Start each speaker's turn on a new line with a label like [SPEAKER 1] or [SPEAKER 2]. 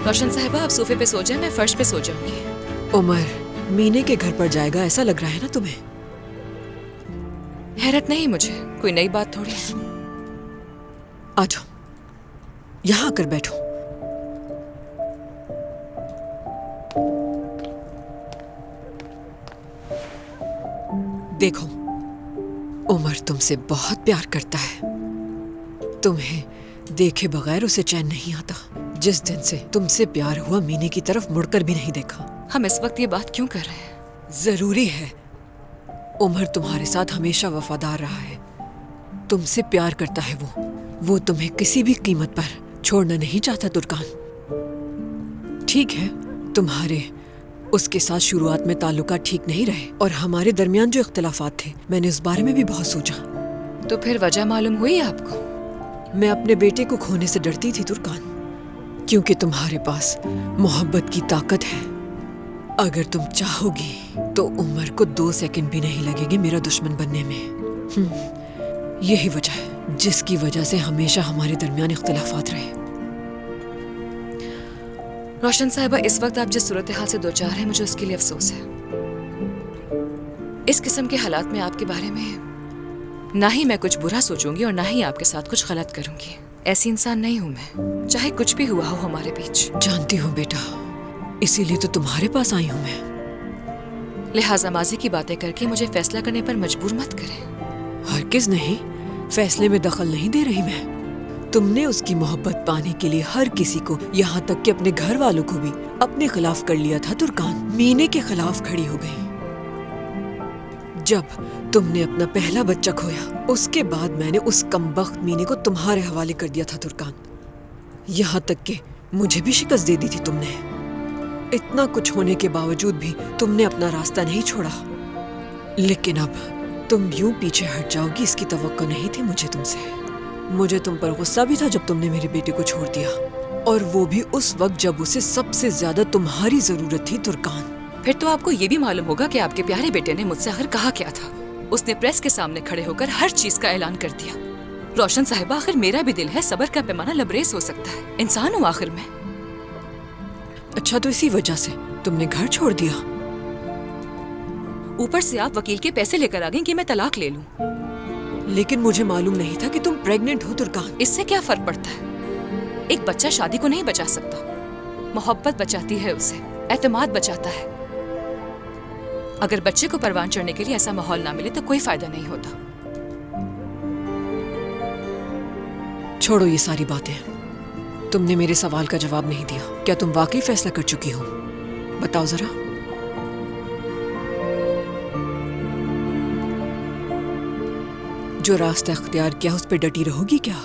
[SPEAKER 1] रोशन साहिबा आप सोफे पे सो जाए, मैं फर्श पे सो जाऊंगी।
[SPEAKER 2] उमर मीने के घर पर जाएगा ऐसा लग रहा है ना तुम्हें?
[SPEAKER 1] हैरत नहीं मुझे, कोई नई बात थोड़ी है।
[SPEAKER 2] आ जाओ, यहाँ आकर बैठो। देखो, उमर तुमसे बहुत प्यार करता है। तुम्हें देखे बगैर उसे चैन नहीं आता। जिस दिन से तुमसे प्यार हुआ मीने की तरफ मुड़कर भी नहीं देखा।
[SPEAKER 1] हम इस वक्त ये बात क्यों कर रहे हैं?
[SPEAKER 2] जरूरी है। उमर तुम्हारे साथ हमेशा वफादार रहा है। तुमसे प्यार करता है वो तुम्हें किसी भी कीमत पर छोड़ना नहीं चाहता तुर्कान। ठीक है, तुम्हारे उसके साथ शुरुआत में ताल्लुकात ठीक नहीं रहे और हमारे दरमियान जो इख्तिलाफात थे, मैंने उस बारे में भी बहुत सोचा।
[SPEAKER 1] तो फिर वजह मालूम हुई आपको?
[SPEAKER 2] मैं अपने बेटे को खोने से डरती थी तुर्कान, क्योंकि तुम्हारे पास मोहब्बत की ताकत है। अगर तुम चाहोगी तो उमर को 2 सेकंड भी नहीं लगेंगे मेरा दुश्मन बनने में। यही वजह है जिसकी वजह से हमेशा हमारे दरमियान इख्तिलाफात रहे।
[SPEAKER 1] रोशन साहिबा, इस वक्त आप जिस सूरत हाल से दो चार हैं, मुझे उसके लिए अफसोस है। इस किस्म के हालात में आपके बारे में ना ही मैं कुछ बुरा सोचूंगी और ना ही आपके साथ कुछ गलत करूंगी। ऐसी इंसान नहीं हूं मैं, चाहे कुछ भी हुआ हो हमारे बीच।
[SPEAKER 2] जानती हूँ बेटा, इसीलिए तो तुम्हारे पास आई हूँ मैं।
[SPEAKER 1] लिहाजा माजी की बातें करके मुझे फैसला करने पर मजबूर मत करें।
[SPEAKER 2] हरगिज़ नहीं, फैसले में दखल नहीं दे रही मैं। तुमने उसकी मोहब्बत पाने के लिए हर किसी को, यहाँ तक कि अपने घर वालों को भी अपने खिलाफ कर लिया था तुर्कान। मीने के खिलाफ खड़ी हो गई। जब तुमने अपना पहला बच्चा खोया, उसके बाद मैंने उस कमबख्त मीने को तुम्हारे हवाले कर दिया था तुर्कान। यहाँ तक कि मुझे भी शिकस्त दे दी थी तुमने। इतना कुछ होने के बावजूद भी तुमने अपना रास्ता नहीं छोड़ा। लेकिन अब तुम यूं पीछे हट जाओगी, इसकी तवक्को नहीं थी मुझे तुमसे। मुझे तुम पर गुस्सा भी था जब तुमने मेरे बेटे को छोड़ दिया, और वो भी उस वक्त जब उसे सबसे ज्यादा तुम्हारी जरूरत थी तुर्कान।
[SPEAKER 1] फिर तो आपको ये भी मालूम होगा कि आपके प्यारे बेटे ने मुझसे आखिर कहा क्या था। उसने प्रेस के सामने खड़े होकर हर चीज का ऐलान कर दिया। रोशन साहिबा, आखिर मेरा भी दिल है, सब्र का पैमाना लबरेज हो सकता है, इंसान हूँ आखिर में।
[SPEAKER 2] अच्छा, तो इसी वजह से तुमने घर छोड़ दिया?
[SPEAKER 1] ऊपर से आप वकील के पैसे लेकर आ गई कि मैं तलाक ले लूं।
[SPEAKER 2] लेकिन मुझे मालूम नहीं था कि तुम प्रेग्नेंट हो तुर्कान।
[SPEAKER 1] इससे क्या फर्क पड़ता है? एक बच्चा शादी को नहीं बचा सकता, मोहब्बत बचाती है उसे, एतमाद बचाता है। अगर बच्चे को परवान चढ़ने के लिए ऐसा माहौल ना मिले तो कोई फायदा नहीं होता।
[SPEAKER 2] छोड़ो ये सारी बातें। तुमने मेरे सवाल का जवाब नहीं दिया। क्या तुम वाकई फैसला कर चुकी हो? बताओ जरा। जो रास्ता अख्तियार किया उस पर डटी रहोगी क्या?